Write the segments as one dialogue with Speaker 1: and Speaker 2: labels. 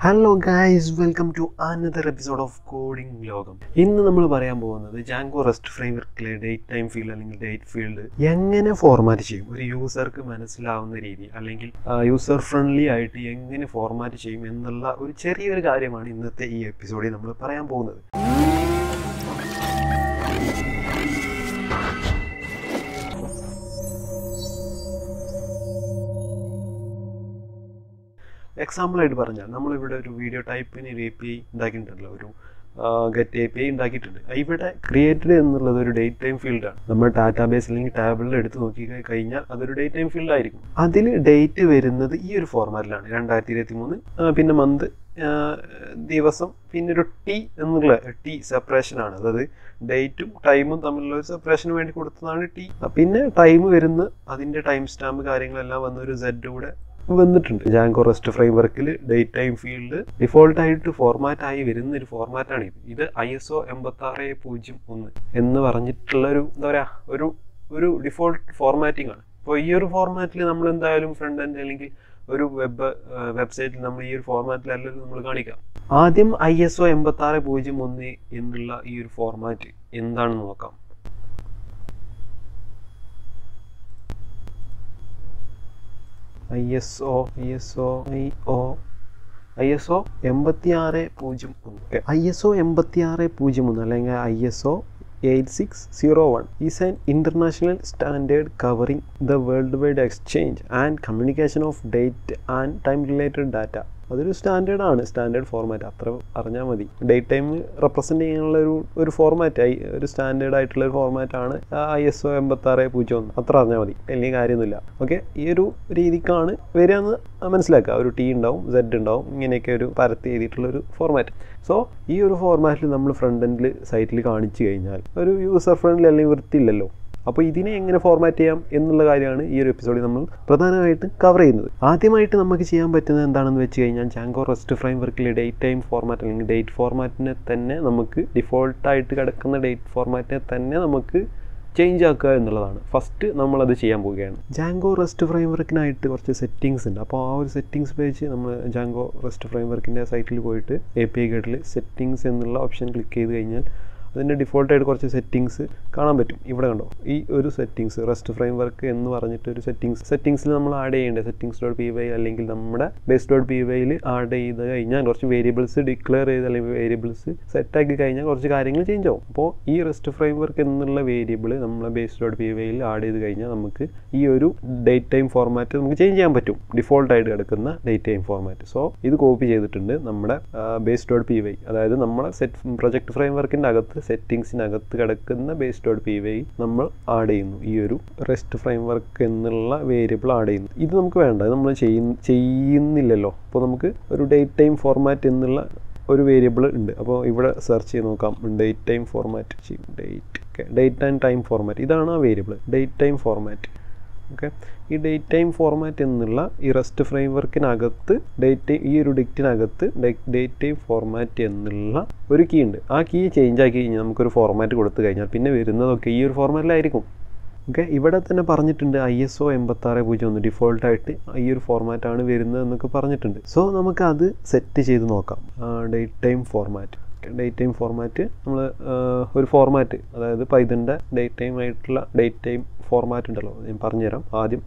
Speaker 1: Hello guys, welcome to another episode of Coding Lokam. ഇന്ന് നമ്മൾ പറയാൻ പോകുന്നത് Django Rest Frameworkലെ DateTime field അല്ലെങ്കിൽ date field എങ്ങനെ ഫോർമാറ്റ് ചെയ്യും, ഒരു യൂസർക്ക് മനസ്സിലാവുന്ന രീതി അല്ലെങ്കിൽ യൂസർ ഫ്രണ്ട്ലി ആയിട്ട് എങ്ങനെ ഫോർമാറ്റ് ചെയ്യും എന്നുള്ള ഒരു ചെറിയൊരു കാര്യമാണ് ഇന്നത്തെ ഈ എപ്പിസോഡിൽ നമ്മൾ പറയാൻ പോകുന്നത്. എക്സാമ്പിളായിട്ട് പറഞ്ഞാൽ നമ്മളിവിടെ ഒരു വീഡിയോ ടൈപ്പിന് ഒരു API ഉണ്ടാക്കിയിട്ടുണ്ടല്ലോ, ഒരു ഗെറ്റ് API ഉണ്ടാക്കിയിട്ടുണ്ട്. ഇവിടെ ക്രിയേറ്റഡ് എന്നുള്ളത് ഒരു ഡേറ്റ് ടൈം ഫീൽഡാണ്. നമ്മൾ ഡാറ്റാബേസ് അല്ലെങ്കിൽ ടാബിളിൽ എടുത്ത് നോക്കി കഴിഞ്ഞാൽ അതൊരു ഡേറ്റ് ടൈം ഫീൽഡ് ആയിരിക്കും. അതിൽ ഡേറ്റ് വരുന്നത് ഈ ഒരു ഫോർമാറ്റിലാണ്, 2023, പിന്നെ മന്ത്, ദിവസം, പിന്നെ ഒരു എന്നുള്ള ടി സെപ്പറേഷനാണ്. അതായത് ഡേറ്റും ടൈമും തമ്മിലുള്ള ഒരു സെപ്പറേഷന് വേണ്ടി കൊടുത്തതാണ് ടി. പിന്നെ ടൈം വരുന്ന അതിൻ്റെ ടൈം സ്റ്റാമ്പ് കാര്യങ്ങളെല്ലാം വന്ന ഒരു Z കൂടെ വന്നിട്ടുണ്ട്. Django Rest Frameworkൽ ഡേറ്റ് ടൈം ഫീൽഡ് ഡിഫോൾട്ടായിട്ട് ഫോർമാറ്റ് ആയി വരുന്ന ഒരു ഫോർമാറ്റാണ് ഇത്. ISO 8601 എന്ന് പറഞ്ഞിട്ടുള്ള ഒരു എന്താ പറയുക, ഒരു ഡിഫോൾട്ട് ഫോർമാറ്റിംഗ് ആണ്. അപ്പോൾ ഈ ഒരു ഫോർമാറ്റിൽ നമ്മൾ എന്തായാലും ഫ്രണ്ട് എൻഡ് അല്ലെങ്കിൽ ഒരു വെബ്സൈറ്റിൽ നമ്മൾ ഈ ഒരു ഫോർമാറ്റിലല്ലല്ലോ നമ്മൾ കാണിക്കാം. ആദ്യം ISO 8601 എന്നുള്ള ഈ ഒരു ഫോർമാറ്റ് എന്താണെന്ന് നോക്കാം. ISO 8601. ISO 8601 അല്ലെങ്കിൽ ISO 8601 is an international standard covering the worldwide exchange and communication of date and time related data. അതൊരു സ്റ്റാൻഡേർഡാണ്, സ്റ്റാൻഡേർഡ് ഫോർമാറ്റ്, അത്ര അറിഞ്ഞാൽ മതി. ഡേറ്റ് ടൈം റെപ്രസെൻ്റ് ചെയ്യാനുള്ള ഒരു ഫോർമാറ്റായി, ഒരു സ്റ്റാൻഡേർഡ് ആയിട്ടുള്ള ഒരു ഫോർമാറ്റാണ് ISO 8601. അത്ര അറിഞ്ഞാൽ മതി, വലിയ കാര്യമൊന്നുമില്ല. ഓക്കെ, ഈ ഒരു രീതിക്കാണ് വരികയെന്ന് മനസ്സിലാക്കുക. ഒരു T ഉണ്ടാവും, Z ഉണ്ടാവും, ഇങ്ങനെയൊക്കെ ഒരു പരത്തി എഴുതിയിട്ടുള്ളൊരു ഫോർമാറ്റ്. സോ ഈ ഒരു ഫോർമാറ്റിൽ നമ്മൾ ഫ്രണ്ട് എൻഡിൽ സൈറ്റിൽ കാണിച്ചു കഴിഞ്ഞാൽ ഒരു യൂസർ ഫ്രണ്ട്ലി അല്ലെങ്കിൽ വൃത്തിയില്ലല്ലോ. അപ്പോൾ ഇതിനെ എങ്ങനെ ഫോർമാറ്റ് ചെയ്യാം എന്നുള്ള കാര്യമാണ് ഈ ഒരു എപ്പിസോഡിൽ നമ്മൾ പ്രധാനമായിട്ട് കവർ ചെയ്യുന്നത്. ആദ്യമായിട്ട് നമുക്ക് ചെയ്യാൻ പറ്റുന്നത് എന്താണെന്ന് വെച്ച് കഴിഞ്ഞാൽ Django Rest Frameworkലെ ഡേറ്റ് ടൈം ഫോർമാറ്റ് അല്ലെങ്കിൽ ഡേറ്റ് ഫോർമാറ്റിനെ തന്നെ നമുക്ക് ഡിഫോൾട്ടായിട്ട് കിടക്കുന്ന ഡേറ്റ് ഫോർമാറ്റിനെ തന്നെ നമുക്ക് ചേഞ്ച് ആക്കുക എന്നുള്ളതാണ്. ഫസ്റ്റ് നമ്മളത് ചെയ്യാൻ പോവുകയാണ്. Django Rest Frameworkനായിട്ട് കുറച്ച് സെറ്റിങ്സ് ഉണ്ട്. അപ്പോൾ ആ ഒരു സെറ്റിങ്സ് പേജ് നമ്മൾ Django Rest Frameworkൻ്റെ സൈറ്റിൽ പോയിട്ട് API ഗൈഡിൽ സെറ്റിങ്സ് എന്നുള്ള ഓപ്ഷൻ ക്ലിക്ക് ചെയ്ത് കഴിഞ്ഞാൽ അതിൻ്റെ ഡിഫോൾട്ടായിട്ട് കുറച്ച് സെറ്റിങ്സ് കാണാൻ പറ്റും. ഇവിടെ കണ്ടോ, ഈ ഒരു സെറ്റിങ്സ് റെസ്റ്റ് ഫ്രെയിംവർക്ക് എന്ന് പറഞ്ഞിട്ട് ഒരു സെറ്റിങ്സിൽ നമ്മൾ ആഡ് ചെയ്യേണ്ടത് settings.py അല്ലെങ്കിൽ നമ്മുടെ base.pyയിൽ ആഡ് ചെയ്ത് കഴിഞ്ഞാൽ കുറച്ച് വേരിയബിൾസ് ഡിക്ലെയർ ചെയ്ത് അല്ലെങ്കിൽ വേരിയബിൾസ് സെറ്റാക്കി കഴിഞ്ഞാൽ കുറച്ച് കാര്യങ്ങൾ ചേഞ്ച് ആവും. അപ്പോൾ ഈ റെസ്റ്റ് ഫ്രെയിംവർക്ക് എന്നുള്ള വേരിയബിൾ നമ്മൾ base.pyയിൽ ആഡ് ചെയ്ത് കഴിഞ്ഞാൽ നമുക്ക് ഈ ഒരു ഡേറ്റ് ടൈം ഫോർമാറ്റ് നമുക്ക് ചേഞ്ച് ചെയ്യാൻ പറ്റും, ഡിഫോൾട്ടായിട്ട് കിടക്കുന്ന ഡേറ്റ് ടൈം ഫോർമാറ്റ്. സോ ഇത് കോപ്പി ചെയ്തിട്ടുണ്ട് നമ്മുടെ base.py, അതായത് നമ്മളെ പ്രൊജക്ട് ഫ്രെയിംവർക്കിൻ്റെ അകത്ത് സെറ്റിങ്സിനകത്ത് കിടക്കുന്ന base.py നമ്മൾ ആഡ് ചെയ്യുന്നു. ഈ ഒരു റെസ്റ്റ് ഫ്രെയിംവർക്ക് എന്നുള്ള വേരിയബിൾ ആഡ് ചെയ്യുന്നു. ഇത് നമുക്ക് വേണ്ട, ഇത് നമ്മൾ ചെയ്യുന്നില്ലല്ലോ. അപ്പോൾ നമുക്ക് ഒരു ഡേറ്റ് ടൈം ഫോർമാറ്റ് എന്നുള്ള ഒരു വേരിയബിൾ ഉണ്ട്. അപ്പോൾ ഇവിടെ സെർച്ച് ചെയ്ത് നോക്കാം, date time format, date and time format, ഇതാണ് ആ variable, date time format. Okay, ഈ ഡേറ്റ് ടൈം ഫോർമാറ്റ് എന്നുള്ള ഈ റെസ്റ്റ് ഫ്രെയിംവർക്കിനകത്ത് ഈ ഒരു ഡിക്റ്റിനകത്ത് ഡേറ്റ് ടൈം ഫോർമാറ്റ് എന്നുള്ള ഒരു കീ ഉണ്ട്. ആ കീ ചേഞ്ച് ആക്കി കഴിഞ്ഞാൽ നമുക്കൊരു ഫോർമാറ്റ് കൊടുത്തു കഴിഞ്ഞാൽ പിന്നെ വരുന്നതൊക്കെ ഈ ഒരു ഫോർമാറ്റിലായിരിക്കും. ഓക്കെ, ഇവിടെ തന്നെ പറഞ്ഞിട്ടുണ്ട് ISO 8601 ഡിഫോൾട്ടായിട്ട് ഈ ഒരു ഫോർമാറ്റാണ് വരുന്നത് എന്നൊക്കെ പറഞ്ഞിട്ടുണ്ട്. സോ നമുക്ക് അത് സെറ്റ് ചെയ്ത് നോക്കാം. Date time format, date time format നമ്മൾ ഒരു ഫോർമാറ്റ്, അതായത് പൈതൻ്റെ ഡേറ്റ് ടൈം ആയിട്ടുള്ള ഡേറ്റ് ടൈം ഫോർമാറ്റ് ഉണ്ടല്ലോ, ഞാൻ പറഞ്ഞുതരാം. ആദ്യം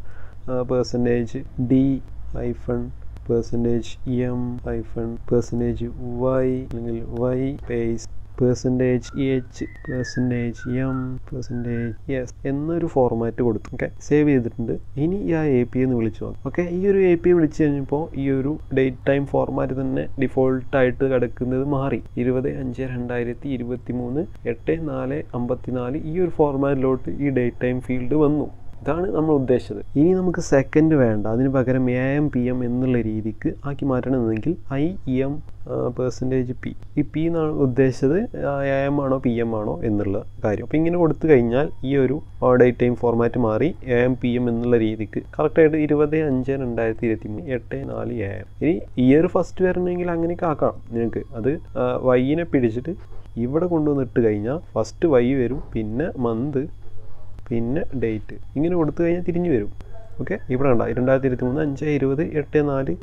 Speaker 1: %d-%m-%y അല്ലെങ്കിൽ y space %h%m%s എന്നൊരു ഫോർമാറ്റ് കൊടുത്തു. ഓക്കെ, സേവ് ചെയ്തിട്ടുണ്ട്. ഇനി ഈ API എന്ന് വിളിച്ചു നോക്കാം. ഓക്കെ, ഈ ഒരു API വിളിച്ചു കഴിഞ്ഞപ്പോൾ ഈ ഒരു ഡേറ്റ് ടൈം ഫോർമാറ്റ് തന്നെ ഡിഫോൾട്ടായിട്ട് കിടക്കുന്നത് മാറി. 20/5/2023 8/4/54 ഈ ഒരു ഫോർമാറ്റിലോട്ട് ഈ ഡേറ്റ് ടൈം ഫീൽഡ് വന്നു. ഇതാണ് നമ്മൾ ഉദ്ദേശിച്ചത്. ഇനി നമുക്ക് സെക്കൻഡ് വേണ്ട, അതിന് പകരം AM PM എന്നുള്ള രീതിക്ക് ആക്കി മാറ്റണമെന്നെങ്കിൽ IM%P. ഈ P എന്നാണ് ഉദ്ദേശിച്ചത്, AM ആണോ PM ആണോ എന്നുള്ള കാര്യം. അപ്പോൾ ഇങ്ങനെ കൊടുത്തു കഴിഞ്ഞാൽ ഈ ഒരു ഡേറ്റ് ടൈം ഫോർമാറ്റ് മാറി AM PM എന്നുള്ള രീതിക്ക് കറക്റ്റായിട്ട് 20/5/2023 8/4 AM. ഇനി ഇയർ ഫസ്റ്റ് വരണമെങ്കിൽ അങ്ങനെയൊക്കെ ആക്കാം നിങ്ങൾക്ക്. അത് വൈനെ പിടിച്ചിട്ട് ഇവിടെ കൊണ്ടുവന്നിട്ട് കഴിഞ്ഞാൽ ഫസ്റ്റ് Y വരും, പിന്നെ മന്ത്, പിന്നെ ഡേറ്റ്, ഇങ്ങനെ കൊടുത്തു കഴിഞ്ഞാൽ തിരിഞ്ഞു വരും. ഓക്കെ, ഇവിടെ കണ്ട 2023 5/20 8/4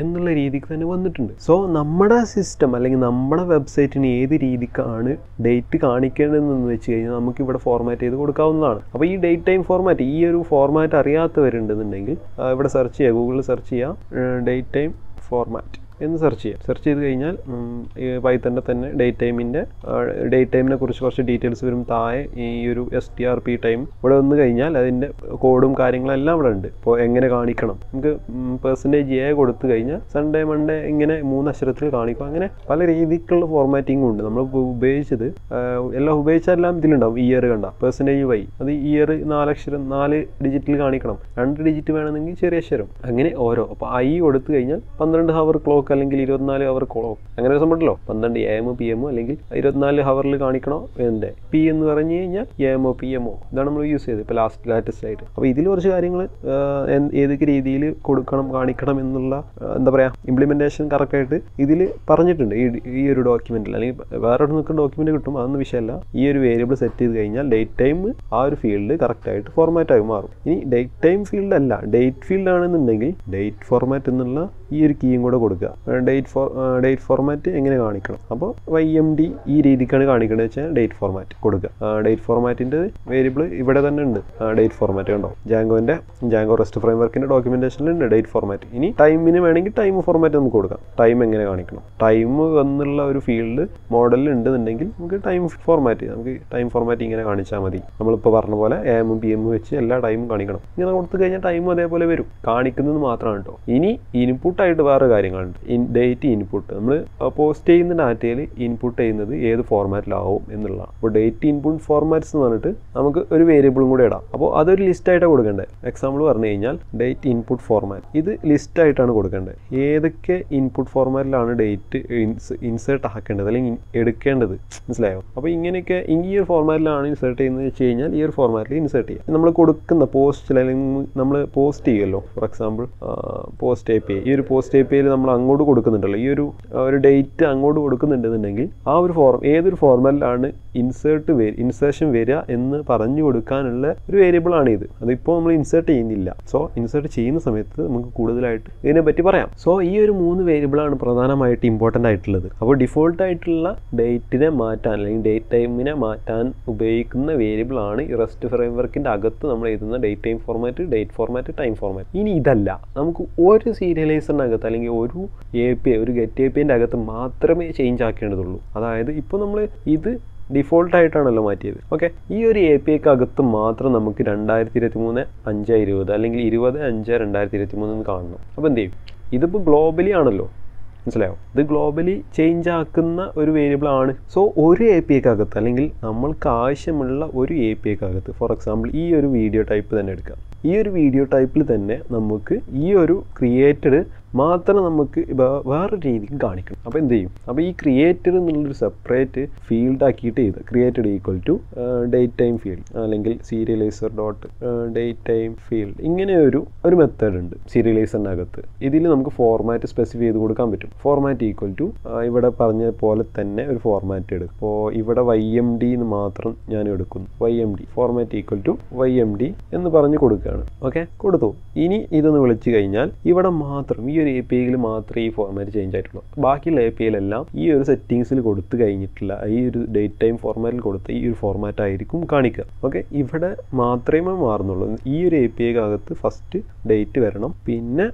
Speaker 1: എന്നുള്ള രീതിക്ക് തന്നെ വന്നിട്ടുണ്ട്. സോ നമ്മുടെ സിസ്റ്റം അല്ലെങ്കിൽ നമ്മുടെ വെബ്സൈറ്റിന് ഏത് രീതിക്കാണ് ഡേറ്റ് കാണിക്കേണ്ടതെന്ന് വെച്ച് കഴിഞ്ഞാൽ നമുക്ക് ഇവിടെ ഫോർമാറ്റ് ചെയ്ത് കൊടുക്കാവുന്നതാണ്. അപ്പോൾ ഈ ഡേറ്റ് ടൈം ഫോർമാറ്റ്, ഈ ഒരു ഫോർമാറ്റ് അറിയാത്തവരുണ്ടെന്നുണ്ടെങ്കിൽ ഇവിടെ സെർച്ച് ചെയ്യുക, ഗൂഗിളിൽ സെർച്ച് ചെയ്യുക ഡേറ്റ് ടൈം ഫോർമാറ്റ് എന്ന് സെർച്ച് ചെയ്യുക. സെർച്ച് ചെയ്ത് കഴിഞ്ഞാൽ പൈത്തണിൻ്റെ തന്നെ ഡേറ്റ് ടൈമിനെ കുറിച്ച് കുറച്ച് ഡീറ്റെയിൽസ് വരും. താഴെ ഈ ഒരു STRP ടൈം ഇവിടെ വന്നു കഴിഞ്ഞാൽ അതിൻ്റെ കോഡും കാര്യങ്ങളെല്ലാം ഇവിടെ ഉണ്ട്. ഇപ്പോൾ എങ്ങനെ കാണിക്കണം, നമുക്ക് %A കൊടുത്തു കഴിഞ്ഞാൽ സൺഡേ മൺഡേ ഇങ്ങനെ 3 അക്ഷരത്തിൽ കാണിക്കും. അങ്ങനെ പല രീതിക്കുള്ള ഫോർമാറ്റിങ്ങും ഉണ്ട്. നമ്മൾ ഉപയോഗിച്ചത് ഉപയോഗിച്ചെല്ലാം ഇതിലുണ്ടാവും. ഇയർ കണ്ട %Y, അത് ഇയർ 4 ഡിജിറ്റിൽ കാണിക്കണം. 2 ഡിജിറ്റ് വേണമെങ്കിൽ ചെറിയ അക്ഷരം, അങ്ങനെ ഓരോ. അപ്പോൾ I കൊടുത്തു കഴിഞ്ഞാൽ 12 ഹവർ ക്ലോക്ക് അല്ലെങ്കിൽ 24 ഹവർ ക്ലോക്ക്, അങ്ങനെ ഒരു സംഭവമല്ലോ. 12 AM PM അല്ലെങ്കിൽ 24 ഹവറിൽ കാണിക്കണോ എൻ്റെ P എന്ന് പറഞ്ഞു കഴിഞ്ഞാൽ AM PM ഇതാണ് നമ്മൾ യൂസ് ചെയ്തത് ഇപ്പോൾ ലാറ്റസ്റ്റ് ആയിട്ട്. അപ്പോൾ ഇതിൽ കുറച്ച് കാര്യങ്ങൾ ഏതൊക്കെ രീതിയിൽ കാണിക്കണം എന്നുള്ള എന്താ പറയുക ഇംപ്ലിമെൻറ്റേഷൻ കറക്റ്റായിട്ട് ഇതിൽ പറഞ്ഞിട്ടുണ്ട് ഈ ഒരു ഡോക്യുമെൻറ്റിൽ. അല്ലെങ്കിൽ വേറെ നിൽക്കുന്ന ഡോക്യുമെൻറ്റ് കിട്ടും, അതൊന്നും വിഷയമല്ല. ഈ ഒരു വേരിയബിൾ സെറ്റ് ചെയ്ത് കഴിഞ്ഞാൽ ഡേറ്റ് ടൈം ആ ഒരു ഫീൽഡ് കറക്റ്റായിട്ട് ഫോർമാറ്റായി മാറും. ഇനി ഡേറ്റ് ടൈം ഫീൽഡ് അല്ല, ഡേറ്റ് ഫീൽഡ് ആണെന്നുണ്ടെങ്കിൽ ഡേറ്റ് ഫോർമാറ്റ് എന്നുള്ള ഈ ഒരു കീയും കൂടെ കൊടുക്കുക. ഡേറ്റ് ഫോർമാറ്റ് എങ്ങനെ കാണിക്കണം, അപ്പോൾ YMD ഈ രീതിക്കാണ് കാണിക്കേണ്ടത് വെച്ചാൽ ഡേറ്റ് ഫോർമാറ്റ് കൊടുക്കുക. ഡേറ്റ് ഫോർമാറ്റിൻ്റെ വേരിയബിൾ ഇവിടെ തന്നെ ഉണ്ട്. ഡേറ്റ് ഫോർമാറ്റ് കണ്ടോ, ജാങ്കോ റെസ്റ്റ് ഫ്രെയിംവർക്കിൻ്റെ ഡോക്യുമെൻറ്റേഷനിലുണ്ട് ഡേറ്റ് ഫോർമാറ്റ്. ഇനി ടൈമിന് വേണമെങ്കിൽ ടൈം ഫോർമാറ്റ് നമുക്ക് കൊടുക്കാം. ടൈം എങ്ങനെ കാണിക്കണം, ടൈം എന്നുള്ള ഒരു ഫീൽഡ് മോഡലിൽ ഉണ്ടെന്നുണ്ടെങ്കിൽ നമുക്ക് ടൈം ഫോർമാറ്റ് ഇങ്ങനെ കാണിച്ചാൽ മതി. നമ്മളിപ്പോൾ പറഞ്ഞ പോലെ AM PM വെച്ച് എല്ലാ ടൈമും കാണിക്കണം. ഇങ്ങനെ കൊടുത്തു കഴിഞ്ഞാൽ ടൈമും അതേപോലെ വരും, കാണിക്കുന്നത് മാത്രമാണ് കേട്ടോ. ഇനി ഇൻപുട്ടായിട്ട് വേറെ കാര്യങ്ങളുണ്ട്. ഡേറ്റ് ഇൻപുട്ട് നമ്മൾ പോസ്റ്റ് ചെയ്യുന്ന ഡാറ്റയിൽ ഇൻപുട്ട് ചെയ്യുന്നത് ഏത് ഫോർമാറ്റിലാവും എന്നുള്ളതാണ്. അപ്പോൾ ഡേറ്റ് ഇൻപുട്ട് ഫോർമാറ്റ്സ് എന്ന് പറഞ്ഞിട്ട് നമുക്ക് ഒരു വേരിയബിളും കൂടെ ഇടാം. അപ്പോൾ അതൊരു ലിസ്റ്റായിട്ടാണ് കൊടുക്കേണ്ടത്. എക്സാമ്പിൾ പറഞ്ഞു കഴിഞ്ഞാൽ ഡേറ്റ് ഇൻപുട്ട് ഫോർമാറ്റ്, ഇത് ലിസ്റ്റായിട്ടാണ് കൊടുക്കേണ്ടത്. ഏതൊക്കെ ഇൻപുട്ട് ഫോർമാറ്റിലാണ് ഡേറ്റ് ഇൻസേർട്ട് ആക്കേണ്ടത് അല്ലെങ്കിൽ എടുക്കേണ്ടത്, മനസ്സിലായോ? അപ്പോൾ ഇങ്ങനെയൊക്കെ ഈ ഒരു ഫോർമാറ്റിലാണ് ഇൻസേർട്ട് ചെയ്യുന്നത് വെച്ച് കഴിഞ്ഞാൽ ഈ ഒരു ഫോർമാറ്റിൽ ഇൻസേർട്ട് ചെയ്യാം. നമ്മൾ കൊടുക്കുന്ന പോസ്റ്റിൽ അല്ലെങ്കിൽ നമ്മൾ പോസ്റ്റ് ചെയ്യുമല്ലോ, ഫോർ എക്സാമ്പിൾ പോസ്റ്റ് API, ഈ ഒരു പോസ്റ്റ് APIയിൽ നമ്മൾ അങ്ങോട്ട് കൊടുക്കുന്നുണ്ടല്ലോ, ഈ ഒരു ഡേറ്റ് അങ്ങോട്ട് കൊടുക്കുന്നുണ്ടെന്നുണ്ടെങ്കിൽ ആ ഒരു ഏതൊരു ഫോർമാറ്റിലാണ് ഇൻസേർഷൻ വരിക എന്ന് പറഞ്ഞു കൊടുക്കാനുള്ള ഒരു വേരിയബിളാണ് ഇത്. അതിപ്പോൾ നമ്മൾ ഇൻസേർട്ട് ചെയ്യുന്നില്ല. സോ ഇൻസേർട്ട് ചെയ്യുന്ന സമയത്ത് നമുക്ക് കൂടുതലായിട്ട് ഇതിനെപ്പറ്റി പറയാം. സോ ഈ ഒരു 3 വേരിയബിളാണ് പ്രധാനമായിട്ട് ഇമ്പോർട്ടൻ്റ് ആയിട്ടുള്ളത്. അപ്പോൾ ഡിഫോൾട്ട് ആയിട്ടുള്ള ഡേറ്റിനെ മാറ്റാൻ അല്ലെങ്കിൽ ഡേറ്റ് ടൈമിനെ മാറ്റാൻ ഉപയോഗിക്കുന്ന വേരിയബിളാണ് ഈ റെസ്റ്റ് ഫ്രെയിംവർക്കിൻ്റെ അകത്ത് നമ്മൾ എഴുതുന്ന date time format, date format, time format. ഇനി ഇതല്ല, നമുക്ക് ഒരു സീരിയലൈസറിനകത്ത് അല്ലെങ്കിൽ ഒരു API, ഒരു ഗെറ്റ് APIൻ്റെ അകത്ത് മാത്രമേ ചേഞ്ച് ആക്കേണ്ടതുള്ളൂ. അതായത് ഇപ്പോൾ നമ്മൾ ഇത് ഡിഫോൾട്ടായിട്ടാണല്ലോ മാറ്റിയത്. ഓക്കെ, ഈ ഒരു APIക്ക് അകത്ത് മാത്രം നമുക്ക് 2023 5/20 അല്ലെങ്കിൽ 20/5/2023 എന്ന് കാണണം. അപ്പോൾ എന്ത് ചെയ്യും? ഇതിപ്പോൾ ഗ്ലോബലി ആണല്ലോ, മനസ്സിലായോ? ഇത് ഗ്ലോബലി ചേഞ്ച് ആക്കുന്ന ഒരു വേരിയബിൾ ആണ്. സോ ഒരു APIക്ക് അകത്ത് അല്ലെങ്കിൽ നമ്മൾക്ക് ആവശ്യമുള്ള ഒരു APIക്ക് അകത്ത്, ഫോർ എക്സാമ്പിൾ ഈ ഒരു വീഡിയോ ടൈപ്പ് തന്നെ എടുക്കാം. ഈ ഒരു വീഡിയോ ടൈപ്പിൽ തന്നെ നമുക്ക് ഈ ഒരു ക്രിയേറ്റഡ് മാത്രം നമുക്ക് വേറെ രീതിക്ക് കാണിക്കണം. അപ്പോൾ എന്ത് ചെയ്യും? അപ്പോൾ ഈ ക്രിയേറ്റഡ് എന്നുള്ളൊരു സെപ്പറേറ്റ് ഫീൽഡ് ആക്കിയിട്ട് ചെയ്ത് ക്രിയേറ്റഡ് = ഡേറ്റ് ടൈം ഫീൽഡ് അല്ലെങ്കിൽ സീരിയലൈസർ ഡോട്ട് ഡേറ്റ് ടൈം ഫീൽഡ്, ഇങ്ങനെ ഒരു മെത്തേഡ് ഉണ്ട് സീരിയലൈസറിനകത്ത്. ഇതിൽ നമുക്ക് ഫോർമാറ്റ് സ്പെസിഫൈ ചെയ്ത് കൊടുക്കാൻ പറ്റും. ഫോർമാറ്റ് = ഇവിടെ പറഞ്ഞ പോലെ തന്നെ ഒരു ഫോർമാറ്റ് എടുക്കും. അപ്പോൾ ഇവിടെ YMD എന്ന് മാത്രം ഞാൻ എടുക്കുന്നു. YMD ഫോർമാറ്റ് YMD എന്ന് പറഞ്ഞ് കൊടുക്കുകയാണ്. ഓക്കെ, കൊടുത്തു. ഇനി ഇതൊന്ന് വിളിച്ചു കഴിഞ്ഞാൽ ഇവിടെ മാത്രം ഈ ഒരു APIയിൽ മാത്രമേ ഈ ഫോർമാറ്റ് ചേഞ്ച് ആയിട്ടുള്ളൂ. ബാക്കിയുള്ള APIയിലെല്ലാം ഈ ഒരു സെറ്റിങ്സിൽ കൊടുത്തു കഴിഞ്ഞിട്ടില്ല, ഈ ഒരു ഡേറ്റ് ടൈം ഫോർമാറ്റിൽ കൊടുത്ത ഈ ഒരു ഫോർമാറ്റ് ആയിരിക്കും കാണിക്കുക. ഓക്കെ, ഇവിടെ മാത്രമേ മാറുന്നുള്ളൂ. ഈ ഒരു APIക്കകത്ത് ഫസ്റ്റ് ഡേറ്റ് വരണം, പിന്നെ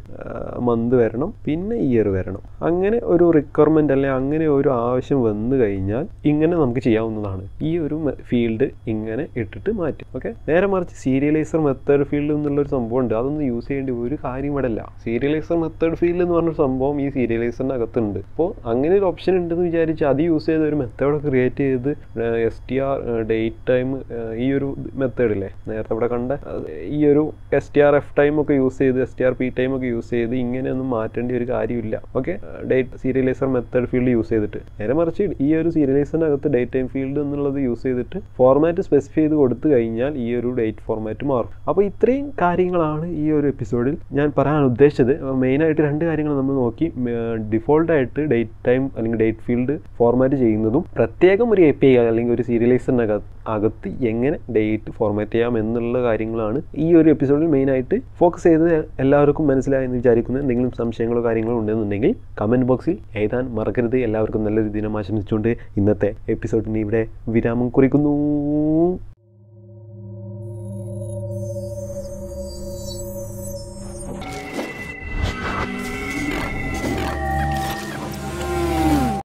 Speaker 1: മന്ത് വരണം, പിന്നെ ഇയർ വരണം. അങ്ങനെ ഒരു റിക്വയർമെൻറ്റ് അല്ലെങ്കിൽ അങ്ങനെ ഒരു ആവശ്യം വന്നു കഴിഞ്ഞാൽ ഇങ്ങനെ നമുക്ക് ചെയ്യാവുന്നതാണ്. ഈ ഒരു ഫീൽഡ് ഇങ്ങനെ ഇട്ടിട്ട് മാറ്റും. ഓക്കെ, നേരെ മറിച്ച് സീരിയലൈസർ മെത്തേഡ് ഫീൽഡ് എന്നുള്ളൊരു സംഭവം ഉണ്ട്. അതൊന്നും യൂസ് ചെയ്യേണ്ട ഒരു കാര്യം ഇവിടെ ഇല്ല. സീരിയലൈസർ മെത്തേഡ് ഫീൽഡ് എന്ന് പറഞ്ഞൊരു സംഭവം ഈ സീരിയലൈസറിൻ്റെ അകത്തുണ്ട്. അപ്പോൾ അങ്ങനെ ഒരു ഓപ്ഷൻ ഉണ്ടെന്ന് വിചാരിച്ച് അത് യൂസ് ചെയ്ത് ഒരു മെത്തേഡ് ക്രിയേറ്റ് ചെയ്ത് STR ഡേറ്റ് ടൈം ഈ ഒരു മെത്തേഡില്ലേ നേരത്തെ ഇവിടെ കണ്ട ഈ ഒരു STRF ടൈം ഒക്കെ യൂസ് ചെയ്ത് STRP ടൈം ഒക്കെ യൂസ് ചെയ്ത് ഇങ്ങനെയൊന്നും മാറ്റേണ്ട ഒരു കാര്യമില്ല. Okay, date serializer method field use ചെയ്തിട്ട് നേരെ മറിച്ച് ഈ ഒരു സീരിയലൈസറിൻ്റെ അകത്ത് ഡേറ്റ് ടൈം ഫീൽഡ് എന്നുള്ളത് യൂസ് ചെയ്തിട്ട് ഫോർമാറ്റ് സ്പെസിഫൈ ചെയ്ത് കൊടുത്തു കഴിഞ്ഞാൽ ഈ ഒരു ഡേറ്റ് ഫോർമാറ്റ് മാറും. അപ്പോൾ ഇത്രയും കാര്യങ്ങളാണ് ഈ ഒരു എപ്പിസോഡിൽ ഞാൻ പറയാൻ ഉദ്ദേശിച്ചത്. മെയിനായിട്ട് 2 കാര്യങ്ങൾ നമ്മൾ നോക്കി. ഡിഫോൾട്ടായിട്ട് ഡേറ്റ് ടൈം അല്ലെങ്കിൽ ഡേറ്റ് ഫീൽഡ് ഫോർമാറ്റ് ചെയ്യുന്നതും പ്രത്യേകം ഒരു API അല്ലെങ്കിൽ ഒരു സീരിയലൈസറിനകത്ത് എങ്ങനെ ഡേറ്റ് ഫോർമാറ്റ് ചെയ്യാം എന്നുള്ള കാര്യങ്ങളാണ് ഈ ഒരു എപ്പിസോഡിൽ മെയിനായിട്ട് ഫോക്കസ് ചെയ്തത്. എല്ലാവർക്കും മനസ്സിലായെന്ന് വിചാരിക്കുന്നു. എന്തെങ്കിലും സംശയങ്ങളോ കാര്യങ്ങളോ ഉണ്ടെന്നുണ്ടെങ്കിൽ കമൻറ്റ് ബോക്സിൽ എഴുതാൻ മറക്കരുത്. എല്ലാവർക്കും നല്ലൊരു ദിനം ആശംസിച്ചുകൊണ്ട് ഇന്നത്തെ എപ്പിസോഡിന് ഇവിടെ വിരാമം കുറിക്കുന്നു.